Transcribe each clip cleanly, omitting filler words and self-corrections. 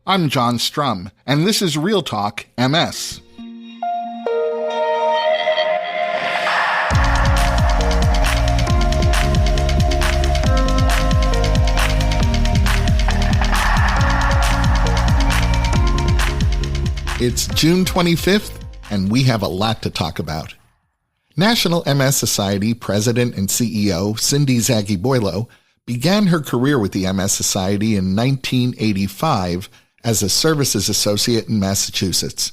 I'm John Strum, and this is RealTalk MS. It's June 25th, and we have a lot to talk about. National MS Society President and CEO Cyndi Zagieboylo began her career with the MS Society in 1985 as a services associate in Massachusetts.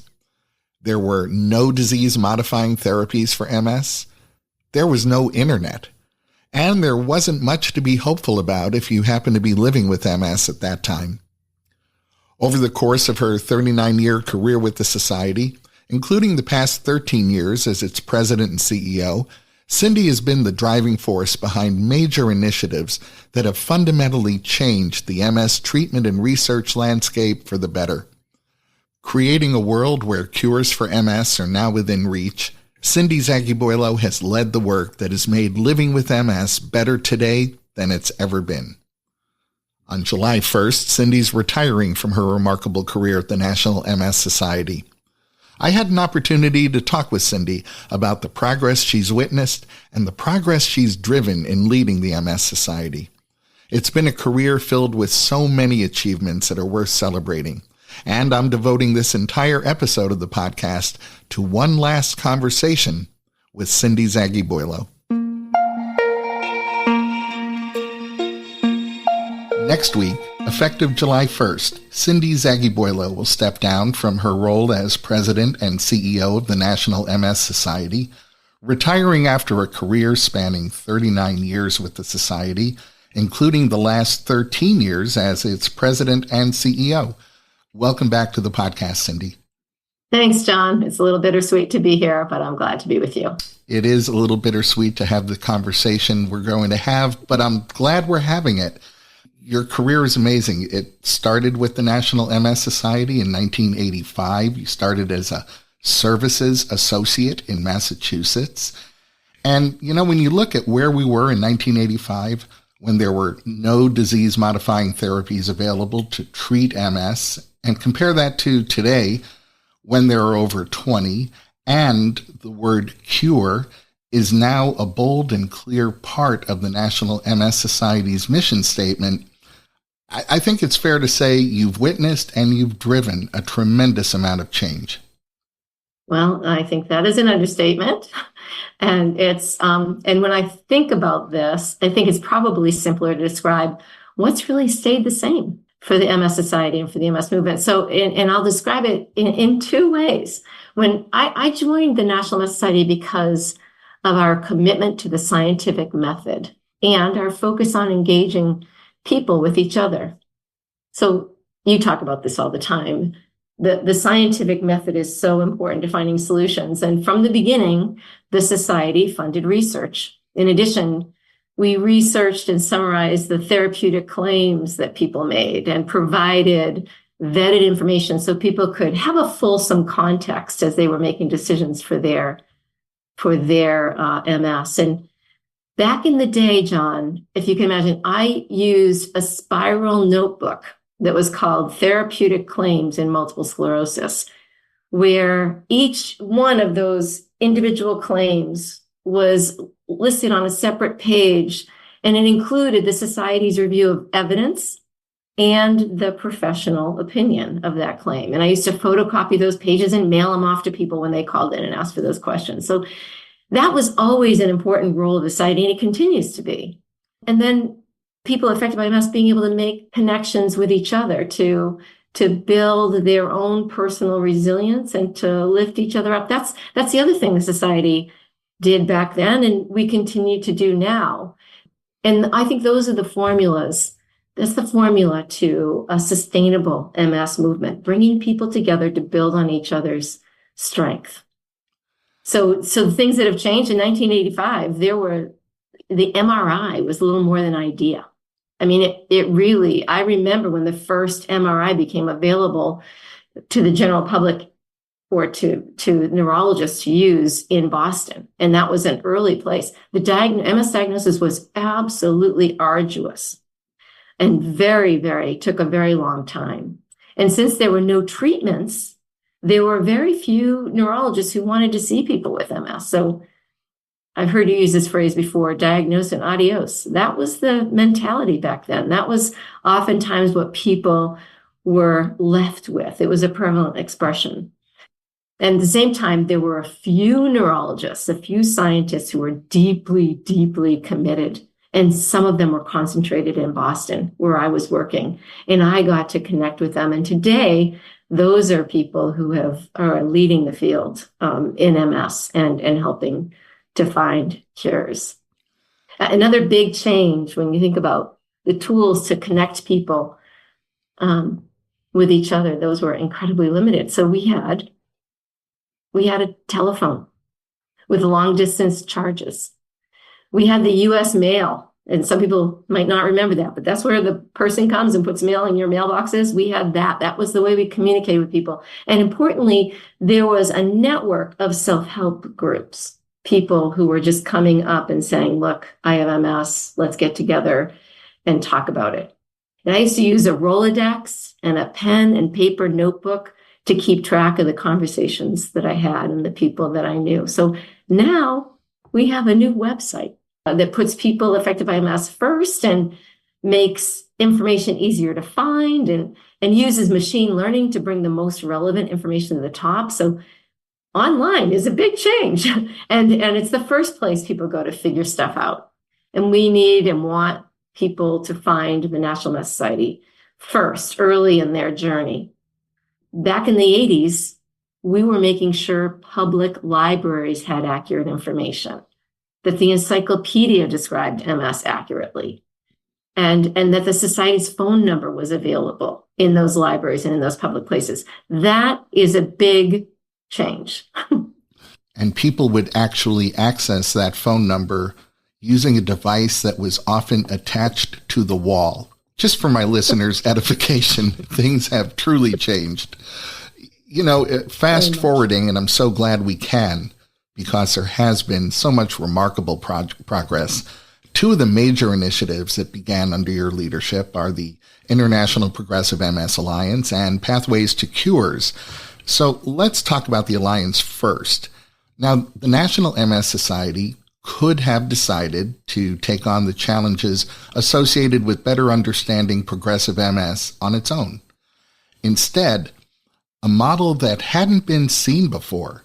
There were no disease-modifying therapies for MS. There was no internet. And there wasn't much to be hopeful about if you happened to be living with MS at that time. Over the course of her 39-year career with the Society, including the past 13 years as its president and CEO, Cyndi has been the driving force behind major initiatives that have fundamentally changed the MS treatment and research landscape for the better. Creating a world where cures for MS are now within reach, Cyndi Zagieboylo has led the work that has made living with MS better today than it's ever been. On July 1st, Cyndi's retiring from her remarkable career at the National MS Society. I had an opportunity to talk with Cyndi about the progress she's witnessed and the progress she's driven in leading the MS Society. It's been a career filled with so many achievements that are worth celebrating, and I'm devoting this entire episode of the podcast to one last conversation with Cyndi Zagieboylo. Next week, effective July 1st, Cyndi Zagieboylo will step down from her role as president and CEO of the National MS Society, retiring after a career spanning 39 years with the Society, including the last 13 years as its president and CEO. Welcome back to the podcast, Cyndi. Thanks, John. It's a little bittersweet to be here, but I'm glad to be with you. It is a little bittersweet to have the conversation we're going to have, but I'm glad we're having it. Your career is amazing. It started with the National MS Society in 1985. You started as a services associate in Massachusetts. And, when you look at where we were in 1985, when there were no disease-modifying therapies available to treat MS, and compare that to today, when there are over 20, and the word cure is now a bold and clear part of the National MS Society's mission statement, I think it's fair to say you've witnessed and you've driven a tremendous amount of change. Well, I think that is an understatement. And and when I think about this, I think it's probably simpler to describe what's really stayed the same for the MS Society and for the MS movement. So, and I'll describe it in two ways. When I joined the National MS Society because of our commitment to the scientific method and our focus on engaging people with each other. So you talk about this all the time. The scientific method is so important to finding solutions. And from the beginning, the Society funded research. In addition, we researched and summarized the therapeutic claims that people made and provided vetted information so people could have a fulsome context as they were making decisions for their MS. And back in the day, John, if you can imagine, I used a spiral notebook that was called Therapeutic Claims in Multiple Sclerosis, where each one of those individual claims was listed on a separate page, and it included the Society's review of evidence and the professional opinion of that claim. And I used to photocopy those pages and mail them off to people when they called in and asked for those questions. So that was always an important role of the Society, and it continues to be. And then people affected by MS being able to make connections with each other to build their own personal resilience and to lift each other up. That's the other thing the Society did back then, and we continue to do now. And I think those are the formulas. That's the formula to a sustainable MS movement, bringing people together to build on each other's strength. So the things that have changed in 1985, the MRI was a little more than an idea. I mean, it really, I remember when the first MRI became available to the general public or to neurologists to use in Boston. And that was an early place. The MS diagnosis was absolutely arduous and took a very long time. And since there were no treatments, there were very few neurologists who wanted to see people with MS. So I've heard you use this phrase before, diagnose and adios. That was the mentality back then. That was oftentimes what people were left with. It was a prevalent expression. And at the same time, there were a few neurologists, a few scientists who were deeply, deeply committed. And some of them were concentrated in Boston, where I was working. And I got to connect with them. And today, those are people who are leading the field in MS and helping to find cures. Another big change when you think about the tools to connect people with each other, those were incredibly limited. So we had a telephone with long distance charges. We had the US mail, and some people might not remember that, but that's where the person comes and puts mail in your mailboxes. We had that. That was the way we communicated with people. And importantly, there was a network of self-help groups, people who were just coming up and saying, look, I have MS, let's get together and talk about it. And I used to use a Rolodex and a pen and paper notebook to keep track of the conversations that I had and the people that I knew. So now we have a new website that puts people affected by MS first and makes information easier to find and uses machine learning to bring the most relevant information to the top. So online is a big change. And it's the first place people go to figure stuff out. And we need and want people to find the National MS Society first, early in their journey. Back in the 80s, we were making sure public libraries had accurate information, that the encyclopedia described MS accurately, and that the society's phone number was available in those libraries and in those public places. That is a big change. And people would actually access that phone number using a device that was often attached to the wall. Just for my listeners' edification, things have truly changed. You know, fast forwarding, and I'm so glad we can, because there has been so much remarkable progress. Two of the major initiatives that began under your leadership are the International Progressive MS Alliance and Pathways to Cures. So let's talk about the Alliance first. Now, the National MS Society could have decided to take on the challenges associated with better understanding progressive MS on its own. Instead, a model that hadn't been seen before,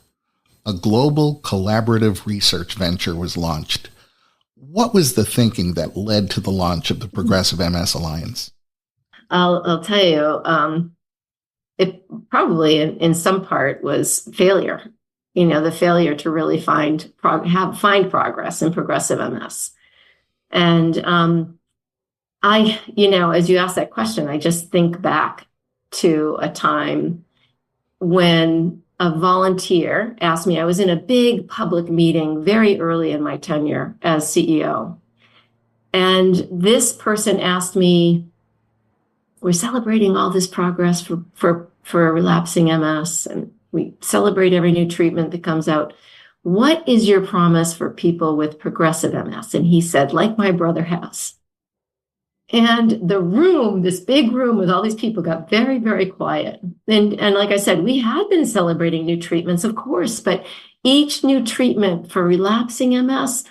a global collaborative research venture, was launched. What was the thinking that led to the launch of the Progressive MS Alliance? I'll tell you, it probably in some part was failure. You know, the failure to really find progress in progressive MS. And as you ask that question, I just think back to a time when a volunteer asked me. I was in a big public meeting very early in my tenure as CEO. And this person asked me, we're celebrating all this progress for relapsing MS, and we celebrate every new treatment that comes out. What is your promise for people with progressive MS? And he said, like my brother has. And the room, this big room with all these people, got very, very quiet. And like I said, we had been celebrating new treatments, of course, but each new treatment for relapsing MS,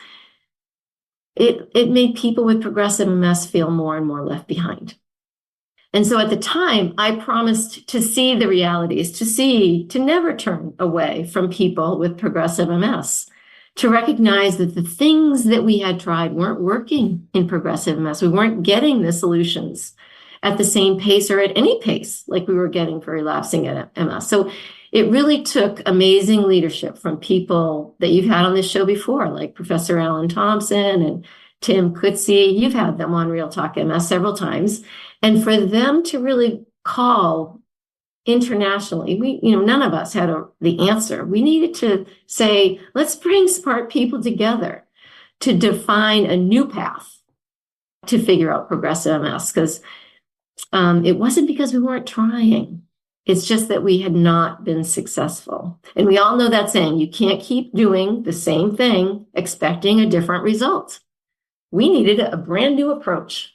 it made people with progressive MS feel more and more left behind. And so at the time, I promised to see the realities, to never turn away from people with progressive MS, to recognize that the things that we had tried weren't working in progressive MS. We weren't getting the solutions at the same pace or at any pace like we were getting for relapsing MS. So it really took amazing leadership from people that you've had on this show before, like Professor Alan Thompson and Tim Kutzi. You've had them on RealTalk MS several times. And for them to really call internationally, none of us had the answer. We needed to say, let's bring smart people together to define a new path to figure out progressive MS, because it wasn't because we weren't trying. It's just that we had not been successful. And we all know that saying, you can't keep doing the same thing expecting a different result. We needed a brand new approach.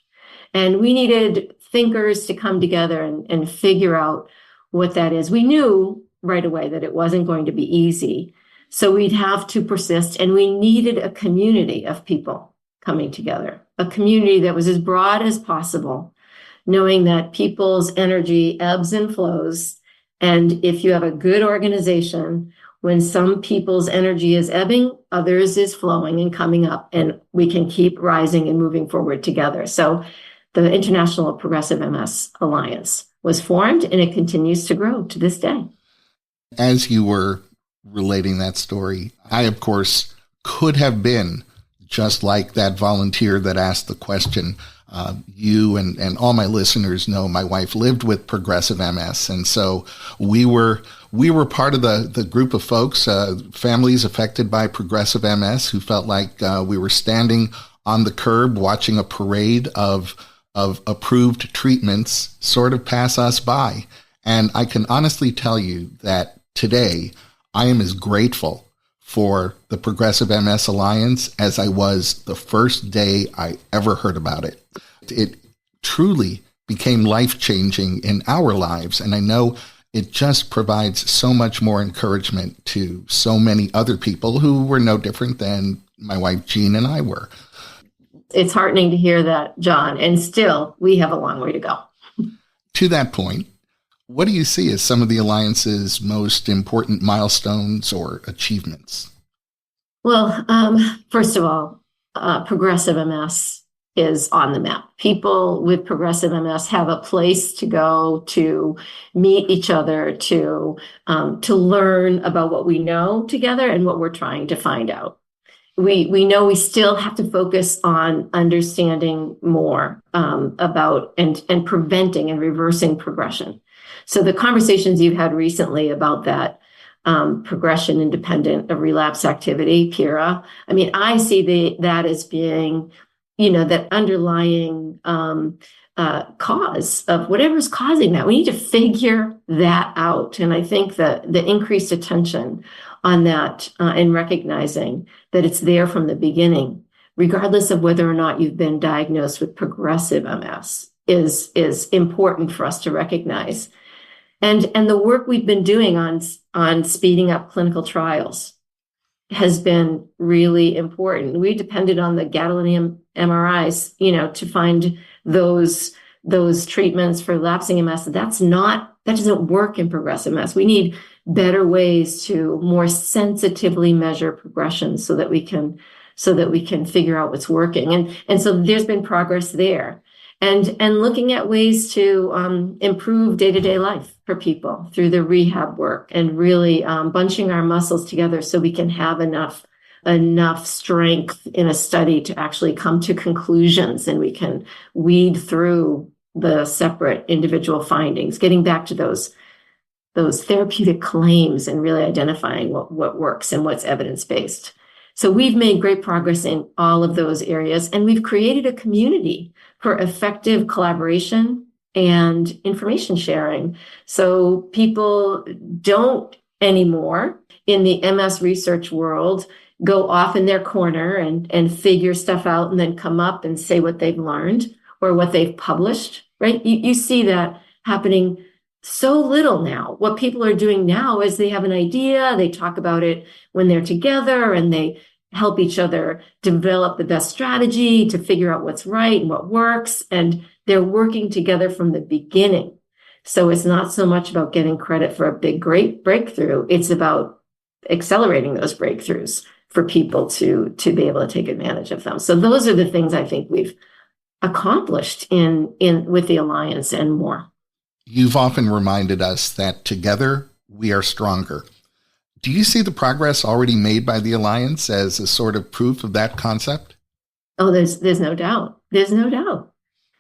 And we needed thinkers to come together and figure out what that is. We knew right away that it wasn't going to be easy. So we'd have to persist, and we needed a community of people coming together, a community that was as broad as possible, knowing that people's energy ebbs and flows. And if you have a good organization, when some people's energy is ebbing, others is flowing and coming up, and we can keep rising and moving forward together. So the International Progressive MS Alliance was formed, and it continues to grow to this day. As you were relating that story, I, of course, could have been just like that volunteer that asked the question. You and all my listeners know my wife lived with progressive MS. And so we were part of the group of folks, families affected by progressive MS, who felt like we were standing on the curb watching a parade of approved treatments sort of pass us by. And I can honestly tell you that today I am as grateful for the Progressive MS Alliance as I was the first day I ever heard about it. It truly became life-changing in our lives, and I know it just provides so much more encouragement to so many other people who were no different than my wife Jean and I were. It's heartening to hear that, John, and still we have a long way to go. To that point, what do you see as some of the Alliance's most important milestones or achievements? Well, first of all, progressive MS is on the map. People with progressive MS have a place to go to meet each other, to learn about what we know together and what we're trying to find out. We know we still have to focus on understanding more about and preventing and reversing progression. So the conversations you've had recently about that progression independent of relapse activity, PIRA, I mean, I see that as being, that underlying cause of whatever's causing that. We need to figure that out. And I think that the increased attention on that and recognizing that it's there from the beginning, regardless of whether or not you've been diagnosed with progressive MS, is important for us to recognize. And the work we've been doing on speeding up clinical trials has been really important. We depended on the gadolinium MRIs, to find those treatments for lapsing MS. That doesn't work in progressive MS. We need better ways to more sensitively measure progression so that we can figure out what's working. And so there's been progress there. And looking at ways to improve day-to-day life for people through the rehab work and really bunching our muscles together so we can have enough strength in a study to actually come to conclusions, and we can weed through the separate individual findings, getting back to those therapeutic claims and really identifying what works and what's evidence-based. So we've made great progress in all of those areas, and we've created a community for effective collaboration and information sharing. So people don't anymore in the MS research world go off in their corner and figure stuff out and then come up and say what they've learned or what they've published, right? You see that happening so little now. What people are doing now is they have an idea, they talk about it when they're together, and they help each other develop the best strategy to figure out what's right and what works. And they're working together from the beginning. So it's not so much about getting credit for a big, great breakthrough. It's about accelerating those breakthroughs for people to be able to take advantage of them. So those are the things I think we've accomplished in with the Alliance and more. You've often reminded us that together we are stronger. Do you see the progress already made by the Alliance as a sort of proof of that concept? Oh, there's no doubt. There's no doubt.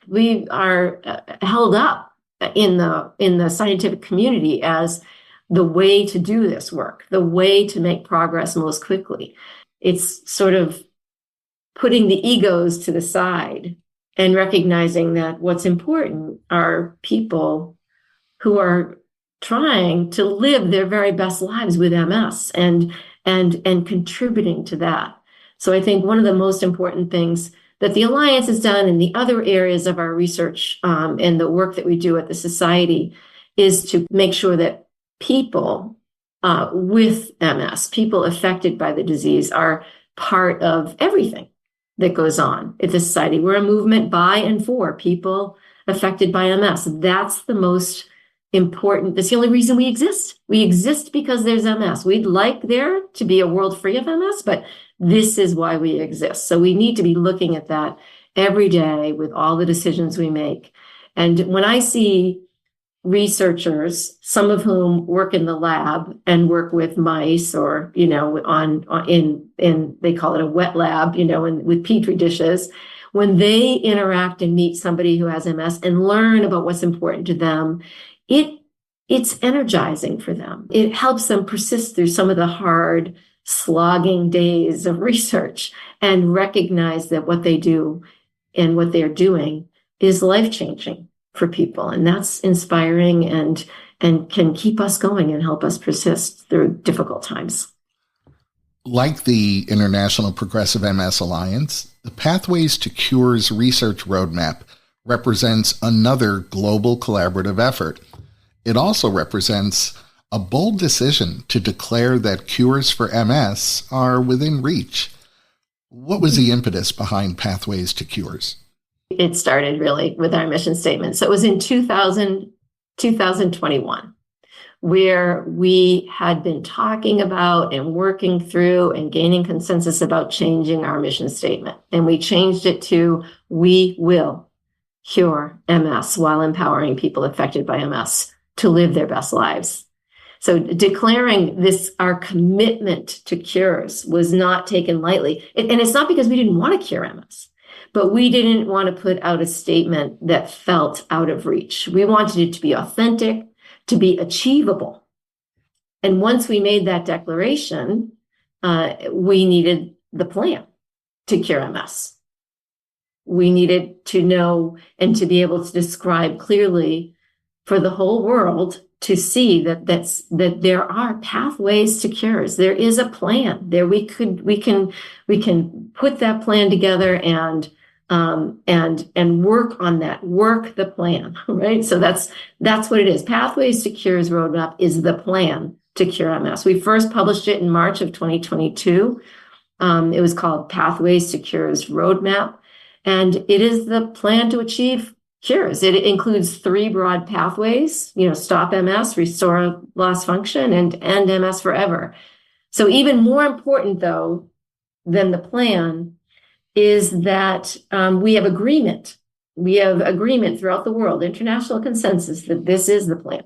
We are held up in the scientific community as the way to do this work, the way to make progress most quickly. It's sort of putting the egos to the side and recognizing that what's important are people who are trying to live their very best lives with MS and contributing to that. So I think one of the most important things that the Alliance has done and the other areas of our research and the work that we do at the Society is to make sure that people with MS, people affected by the disease, are part of everything that goes on at the Society. We're a movement by and for people affected by MS. That's the most important. That's the only reason we exist. We exist because there's MS. We'd like there to be a world free of MS, but this is why we exist. So we need to be looking at that every day with all the decisions we make. And when I see researchers, some of whom work in the lab and work with mice, or in they call it a wet lab, with petri dishes, when they interact and meet somebody who has MS and learn about what's important to them, it's energizing for them. It helps them persist through some of the hard, slogging days of research and recognize that what they do and what they're doing is life-changing for people. And that's inspiring and can keep us going and help us persist through difficult times. Like the International Progressive MS Alliance, the Pathways to Cures research roadmap represents another global collaborative effort. It also represents a bold decision to declare that cures for MS are within reach. What was the impetus behind Pathways to Cures? It started really with our mission statement. So it was in 2021, where we had been talking about and working through and gaining consensus about changing our mission statement. And we changed it to, "We will cure MS while empowering people affected by MS to live their best lives." So declaring this, our commitment to cures, was not taken lightly. And it's not because we didn't want to cure MS, but we didn't want to put out a statement that felt out of reach. We wanted it to be authentic, to be achievable. And once we made that declaration, we needed the plan to cure MS. We needed to know and to be able to describe clearly for the whole world to see that there are pathways to cures. There is a plan there. We can put that plan together and work on that, work the plan, right? So that's what it is. Pathways to Cures roadmap is the plan to cure MS. We first published it in March of 2022. It was called Pathways to Cures roadmap, and it is the plan to achieve cures. It includes 3 broad pathways, stop MS, restore lost function, and end MS forever. So even more important, though, than the plan is that we have agreement. We have agreement throughout the world, international consensus, that this is the plan.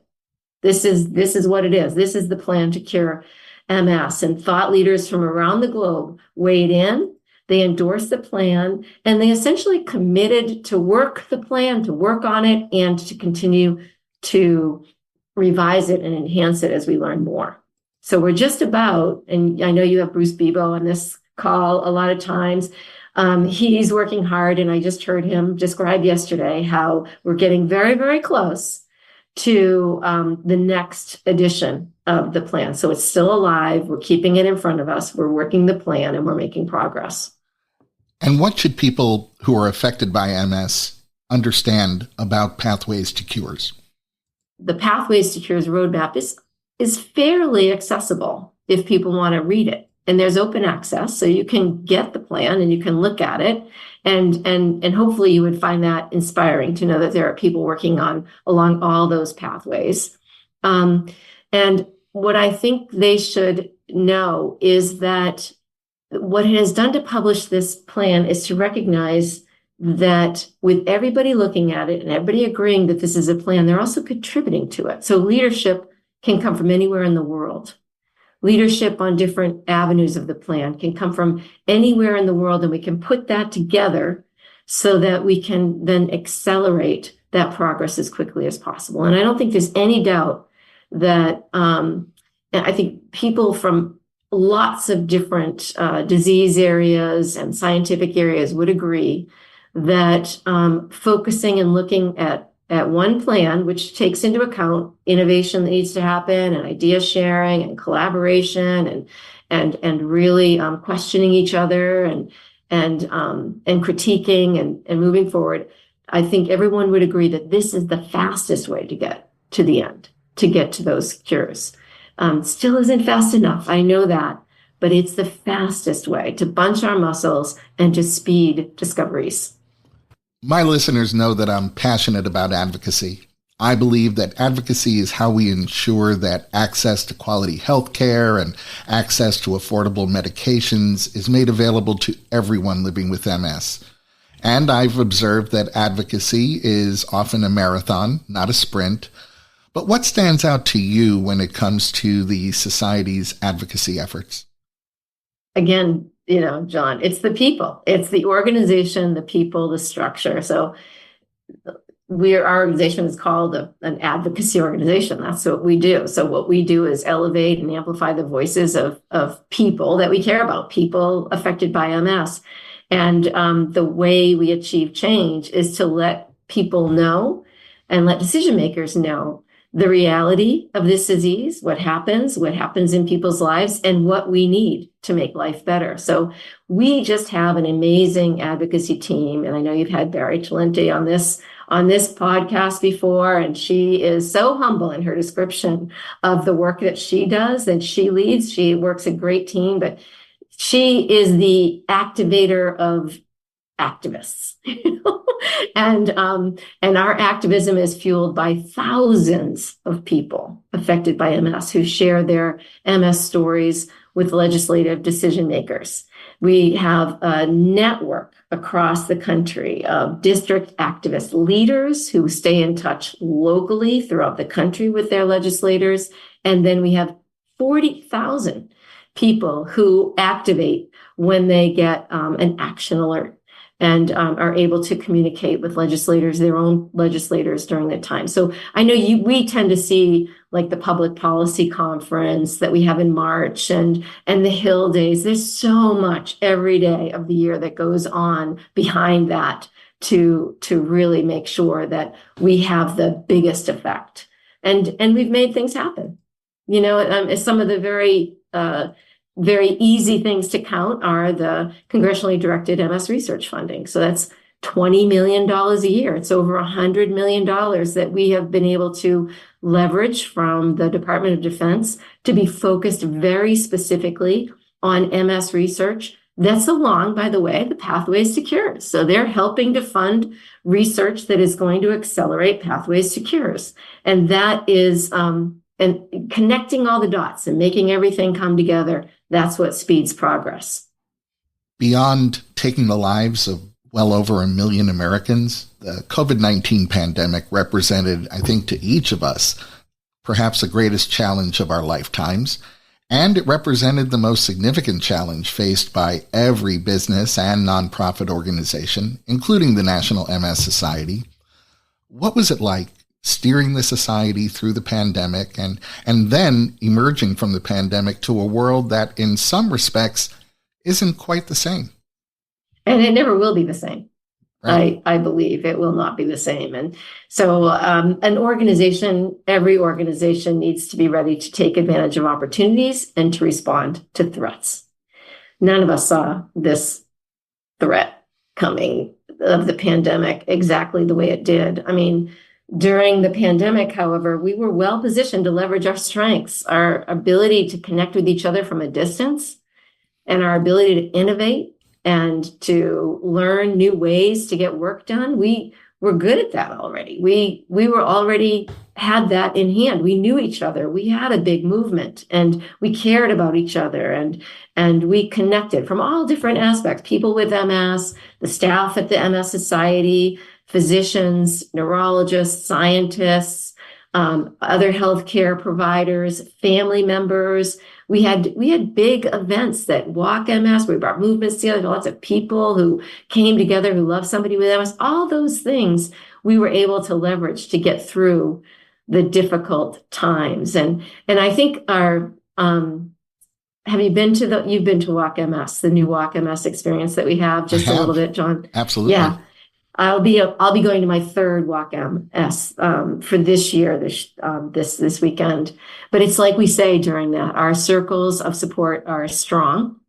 This is what it is. This is the plan to cure MS. And thought leaders from around the globe weighed in. They endorsed the plan, and they essentially committed to work the plan, to work on it, and to continue to revise it and enhance it as we learn more. So we're just about, and I know you have Bruce Bebo on this call a lot of times. He's working hard, and I just heard him describe yesterday how we're getting very, very close to the next edition of the plan. So it's still alive. We're keeping it in front of us. We're working the plan, and we're making progress. And what should people who are affected by MS understand about Pathways to Cures? The Pathways to Cures roadmap is fairly accessible if people want to read it. And there's open access, so you can get the plan and you can look at it. And hopefully you would find that inspiring to know that there are people working along all those pathways. And what I think they should know is that what it has done to publish this plan is to recognize that with everybody looking at it and everybody agreeing that this is a plan, they're also contributing to it. So leadership can come from anywhere in the world. Leadership on different avenues of the plan can come from anywhere in the world, and we can put that together so that we can then accelerate that progress as quickly as possible. And I don't think there's any doubt that I think people from lots of different disease areas and scientific areas would agree that focusing and looking at one plan, which takes into account innovation that needs to happen and idea sharing and collaboration and really questioning each other and critiquing and moving forward, I think everyone would agree that this is the fastest way to get to the end, to get to those cures. Still isn't fast enough, I know that, but it's the fastest way to bunch our muscles and to speed discoveries. My listeners know that I'm passionate about advocacy. I believe that advocacy is how we ensure that access to quality health care and access to affordable medications is made available to everyone living with MS. And I've observed that advocacy is often a marathon, not a sprint. But what stands out to you when it comes to the society's advocacy efforts? Again, John, it's the people, it's the organization, the people, the structure. So our organization is called an advocacy organization. That's what we do. So what we do is elevate and amplify the voices of people that we care about, people affected by MS. And the way we achieve change is to let people know and let decision makers know the reality of this disease, what happens in people's lives, and what we need to make life better. So we just have an amazing advocacy team. And I know you've had Barry Talente on this podcast before, and she is so humble in her description of the work that she does and she leads. She works a great team, but she is the activator of activists. And our activism is fueled by thousands of people affected by MS who share their MS stories with legislative decision makers. We have a network across the country of district activist leaders who stay in touch locally throughout the country with their legislators. And then we have 40,000 people who activate when they get an action alert and are able to communicate with legislators, their own legislators during that time. So I know we tend to see like the public policy conference that we have in March and the Hill Days. There's so much every day of the year that goes on behind that to really make sure that we have the biggest effect. And we've made things happen. Some of the very easy things to count are the congressionally directed MS research funding. So that's $20 million a year. It's over $100 million that we have been able to leverage from the Department of Defense to be focused very specifically on MS research. That's along, by the way, the pathways to cures. So they're helping to fund research that is going to accelerate pathways to cures. And that is and connecting all the dots and making everything come together. That's what speeds progress. Beyond taking the lives of well over 1 million Americans, the COVID-19 pandemic represented, I think, to each of us, perhaps the greatest challenge of our lifetimes. And it represented the most significant challenge faced by every business and nonprofit organization, including the National MS Society. What was it like steering the society through the pandemic and then emerging from the pandemic to a world that in some respects isn't quite the same? And it never will be the same. Right. I believe it will not be the same. And so every organization needs to be ready to take advantage of opportunities and to respond to threats. None of us saw this threat coming of the pandemic exactly the way it did. I mean, during the pandemic, however, we were well positioned to leverage our strengths, our ability to connect with each other from a distance, and our ability to innovate and to learn new ways to get work done. We were good at that already. We were already had that in hand. We knew each other. We had a big movement and we cared about each other and we connected from all different aspects, people with MS, the staff at the MS Society, physicians, neurologists, scientists, other healthcare providers, family members. We had big events that Walk MS. We brought movements together. Lots of people who came together who love somebody with MS. All those things we were able to leverage to get through the difficult times. And I think you've been to Walk MS, the new Walk MS experience that we have, just a little bit, John. Absolutely. Yeah. I'll be going to my third Walk MS for this year, this weekend. But it's like we say during that, our circles of support are strong.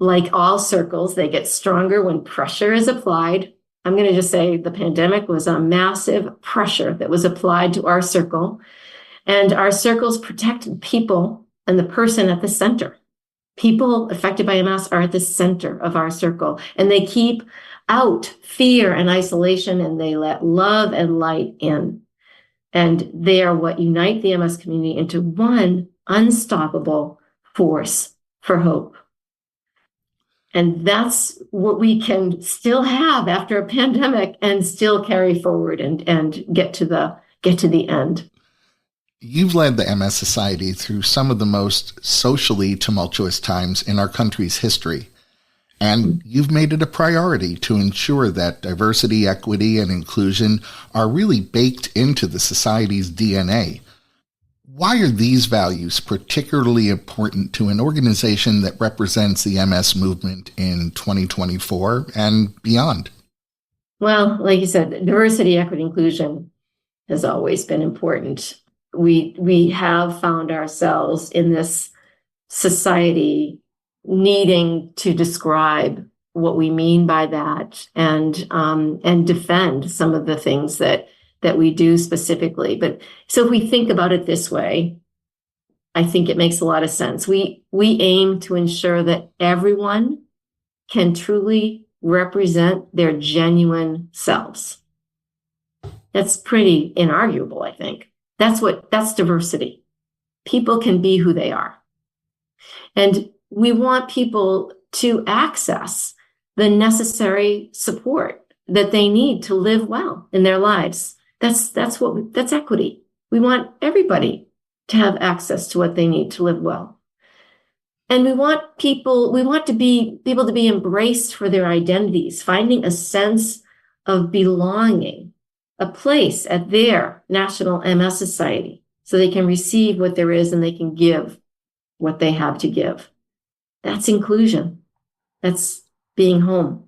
like all circles, they get stronger when pressure is applied. I'm going to just say the pandemic was a massive pressure that was applied to our circle. And our circles protected people and the person at the center. People affected by MS are at the center of our circle, and they keep out fear and isolation, and they let love and light in. And they are what unite the MS community into one unstoppable force for hope. And that's what we can still have after a pandemic and still carry forward and get to the end. You've led the MS Society through some of the most socially tumultuous times in our country's history. And you've made it a priority to ensure that diversity, equity, and inclusion are really baked into the Society's DNA. Why are these values particularly important to an organization that represents the MS movement in 2024 and beyond? Well, like you said, diversity, equity, inclusion has always been important. We have found ourselves in this society needing to describe what we mean by that and defend some of the things that we do specifically. But so if we think about it this way, I think it makes a lot of sense. We aim to ensure that everyone can truly represent their genuine selves. That's pretty inarguable, I think. That's diversity. People can be who they are. And we want people to access the necessary support that they need to live well in their lives. That's equity. We want everybody to have access to what they need to live well. And we want people to be embraced for their identities, finding a sense of belonging, a place at their National MS Society, so they can receive what there is and they can give what they have to give. That's inclusion. That's being home.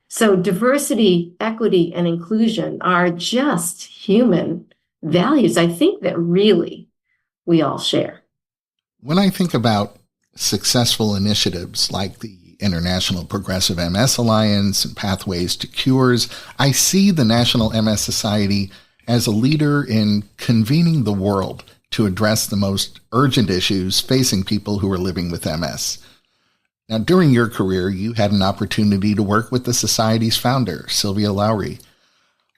So diversity, equity, and inclusion are just human values, I think, that really we all share. When I think about successful initiatives like the International Progressive MS Alliance and Pathways to Cures, I see the National MS Society as a leader in convening the world to address the most urgent issues facing people who are living with MS. Now, during your career, you had an opportunity to work with the Society's founder, Sylvia Lowry.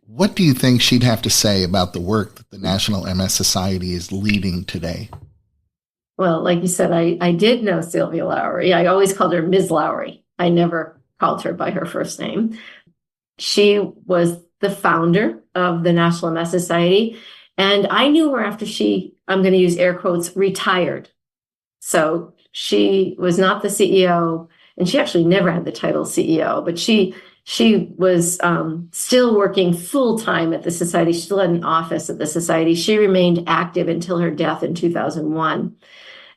What do you think she'd have to say about the work that the National MS Society is leading today? Well, like you said, I did know Sylvia Lowry. I always called her Ms. Lowry. I never called her by her first name. She was the founder of the National MS Society. And I knew her after I'm going to use air quotes, retired. So she was not the CEO, and she actually never had the title CEO, but she was still working full-time at the Society. She still had an office at the Society. She remained active until her death in 2001.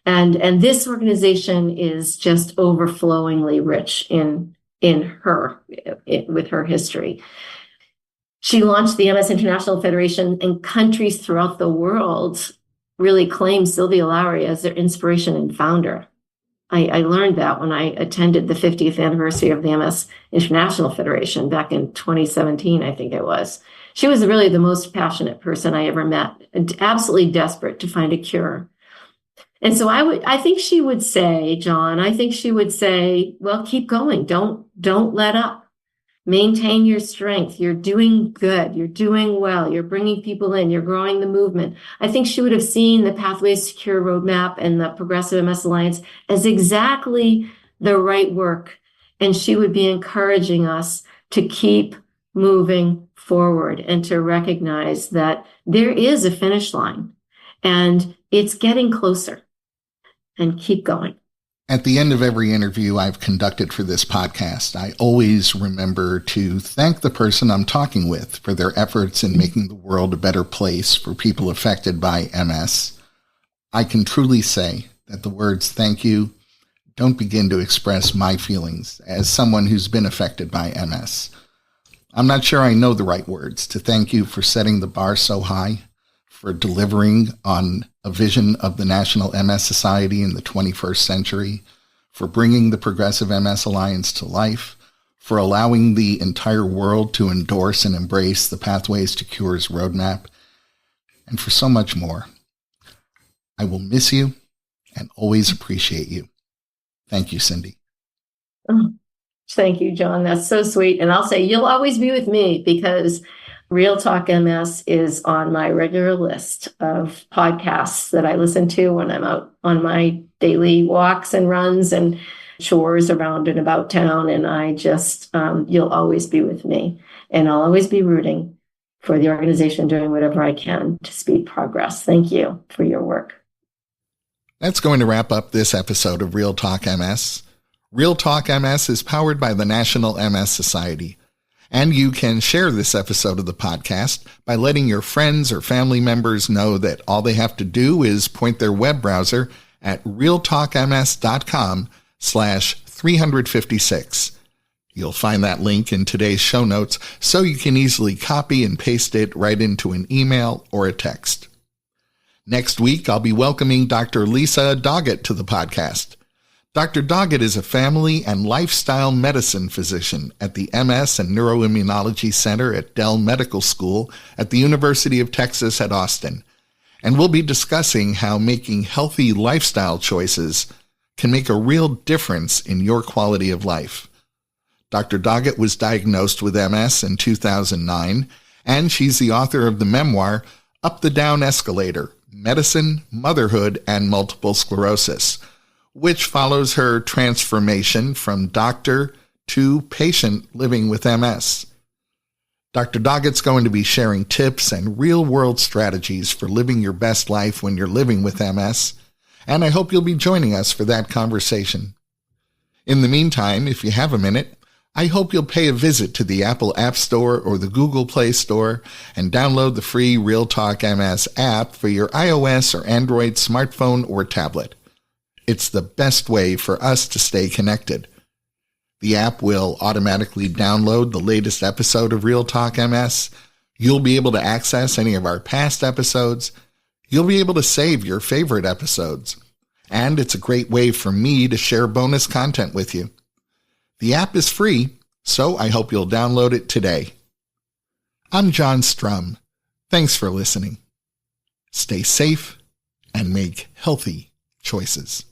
And this organization is just overflowingly rich in her, with her history. She launched the MS International Federation, and countries throughout the world really claim Sylvia Lowry as their inspiration and founder. I learned that when I attended the 50th anniversary of the MS International Federation back in 2017, I think it was. She was really the most passionate person I ever met, and absolutely desperate to find a cure. And so I think she would say, John, well, keep going. Don't let up. Maintain your strength. You're doing good. You're doing well. You're bringing people in. You're growing the movement. I think she would have seen the Pathways to Cure roadmap and the Progressive MS Alliance as exactly the right work. And she would be encouraging us to keep moving forward and to recognize that there is a finish line and it's getting closer, and keep going. At the end of every interview I've conducted for this podcast, I always remember to thank the person I'm talking with for their efforts in making the world a better place for people affected by MS. I can truly say that the words thank you don't begin to express my feelings as someone who's been affected by MS. I'm not sure I know the right words to thank you for setting the bar so high, for delivering on a vision of the National MS Society in the 21st century, for bringing the Progressive MS Alliance to life, for allowing the entire world to endorse and embrace the Pathways to Cures roadmap, and for so much more. I will miss you and always appreciate you. Thank you, Cyndi. Oh, thank you, John. That's so sweet. And I'll say you'll always be with me because Real Talk MS is on my regular list of podcasts that I listen to when I'm out on my daily walks and runs and chores around and about town. And I just, you'll always be with me. And I'll always be rooting for the organization, doing whatever I can to speed progress. Thank you for your work. That's going to wrap up this episode of Real Talk MS. Real Talk MS is powered by the National MS Society. And you can share this episode of the podcast by letting your friends or family members know that all they have to do is point their web browser at realtalkms.com/356. You'll find that link in today's show notes so you can easily copy and paste it right into an email or a text. Next week, I'll be welcoming Dr. Lisa Doggett to the podcast. Dr. Doggett is a family and lifestyle medicine physician at the MS and Neuroimmunology Center at Dell Medical School at the University of Texas at Austin. And we'll be discussing how making healthy lifestyle choices can make a real difference in your quality of life. Dr. Doggett was diagnosed with MS in 2009, and she's the author of the memoir, Up the Down Escalator, Medicine, Motherhood, and Multiple Sclerosis, which follows her transformation from doctor to patient living with MS. Dr. Doggett's going to be sharing tips and real-world strategies for living your best life when you're living with MS, and I hope you'll be joining us for that conversation. In the meantime, if you have a minute, I hope you'll pay a visit to the Apple App Store or the Google Play Store and download the free Real Talk MS app for your iOS or Android smartphone or tablet. It's the best way for us to stay connected. The app will automatically download the latest episode of Real Talk MS. You'll be able to access any of our past episodes. You'll be able to save your favorite episodes. And it's a great way for me to share bonus content with you. The app is free, so I hope you'll download it today. I'm John Strum. Thanks for listening. Stay safe and make healthy choices.